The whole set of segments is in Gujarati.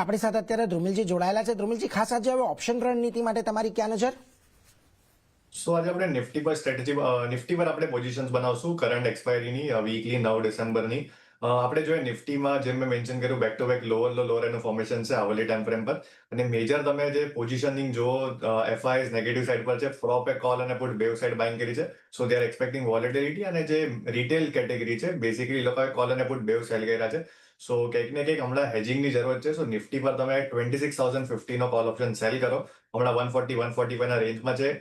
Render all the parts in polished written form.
આપણી સાથે અત્યારે ધ્રુમિલજી જોડાયેલા છે. ધ્રુમિલજી, ખાસ આજે હવે ઓપ્શન રણનીતિ માટે તમારી ક્યાં નજર? સો આજે આપણે નિફ્ટી પર નિફ્ટી પર આપણે પોઝિશન્સ બનાવશું કરંટ એક્સપાયરીની વીકલી 9 ડિસેમ્બરની. આપણે જોઈએ નિફ્ટીમાં જેમ મેં મેન્શન કર્યું બેક ટુ બેક લોઅર એનું ફોર્મેશન છે આવલી ટાઈમ ફ્રેમ પર. અને મેજર તમે જે પોઝિશનિંગ જો એફઆઈએસ નેગેટિવ સાઇડ પર છે, ફ્રોપ એ કોલ અને પુટ બેવ સાઇડ બાઇંગ કરી છે. સો દે આર એક્સપેક્ટિંગ વોલેટિલિટી. અને જે રિટેલ કેટેગરી છે બેસિકલી લોકોએ કોલ અને પુટ બેવ સેલ કર્યા છે. સો કંઈક ને કંઈક હમણાં હેજિંગની જરૂરત છે. સો નિફ્ટી પર તમે 26,050 નો કોલ ઓપ્શન સેલ કરો. હમણાં 140-145 ના રેન્જમાં છે.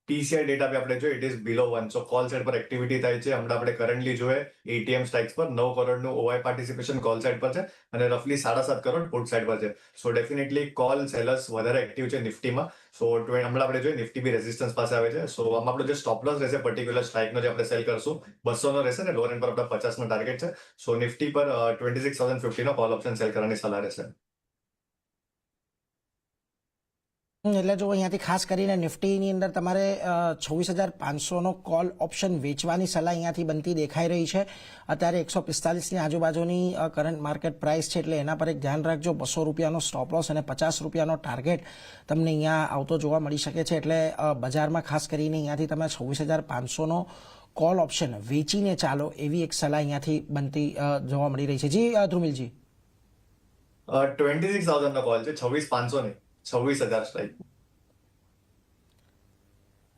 TCI ડેટા पे આપણે જોઈએ it is below 1. So call side પર એક્ટિવિટી થાય છે. હમણાં આપણે કરન્ટલી જોઈએ ATM સ્ટ્રાઇક્સ પર 9 કરોડનું OI પાર્ટિસિપેશન કોલ સાઇડ પર છે અને રફલી 7.5 કરોડ પુટ સાઇડ પર છે. સો ડેફિનેટલી કોલ સેલર્સ વધારે એક્ટિવ છે નિફ્ટીમાં. સો હમણાં આપણે જોઈએ નિફ્ટી બી રેઝિસ્ટન્સ પાસે આવે છે. સો આમાં આપણો જે સ્ટોપ લોસ રહેશે પર્ટિક્યુલર સ્ટ્રાઇકનો જે આપણે સેલ કરશું 200 નો રહેશે ને લોઅર એન્ડ પર આપણા 50 નો ટાર્ગેટ છે. સો નિફ્ટી પર 26,050 નો કોલ ઓપ્શન સેલ કરવાની સલાહ રહેશે. એટલે જો અહીંયાથી ખાસ કરીને નિફ્ટીની અંદર તમારે 26,500નો કોલ ઓપ્શન વેચવાની સલાહ અહીંયાથી બનતી દેખાઈ રહી છે. અત્યારે 145ની આજુબાજુની કરંટ માર્કેટ પ્રાઇસ છે, એટલે એના પર એક ધ્યાન રાખજો. 200 રૂપિયાનો સ્ટોપ લોસ અને 50 રૂપિયાનો ટાર્ગેટ તમને અહીંયા આવતો જોવા મળી શકે છે. એટલે બજારમાં ખાસ કરીને અહીંયાથી તમે 26,500નો કોલ ઓપ્શન વેચીને ચાલો એવી એક સલાહ અહીંયાથી બનતી જોવા મળી રહી છે. જી ધ્રુમિલજી, 26,000 નો કોલ છે, 26,500 નહીં, 26,000 સ્ટ્રાઇક.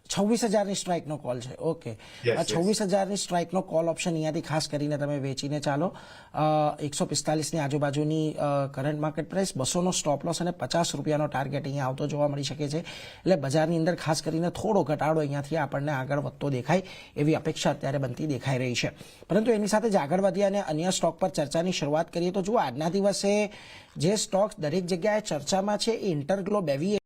26,000ની સ્ટ્રાઇકનો કોલ છે. ઓકે, 26,000ની સ્ટ્રાઇકનો કોલ ઓપ્શન અહીંયાથી ખાસ કરીને તમે વેચીને ચાલો. 145ની આજુબાજુની કરંટ માર્કેટ પ્રાઇસ, 200નો સ્ટોપ લોસ અને 50 રૂપિયાનો ટાર્ગેટ અહીંયા આવતો જોવા મળી શકે છે. એટલે બજારની અંદર ખાસ કરીને થોડો ઘટાડો અહીંયાથી આપણને આગળ વધતો દેખાય એવી અપેક્ષા અત્યારે બનતી દેખાઈ રહી છે. પરંતુ એની સાથે જ આગળ વધ્યા અને અન્ય સ્ટોક પર ચર્ચાની શરૂઆત કરીએ તો જુઓ આજના દિવસે જે સ્ટોક્સ દરેક જગ્યાએ ચર્ચામાં છે એ ઇન્ટરગ્લોબ એવિએશન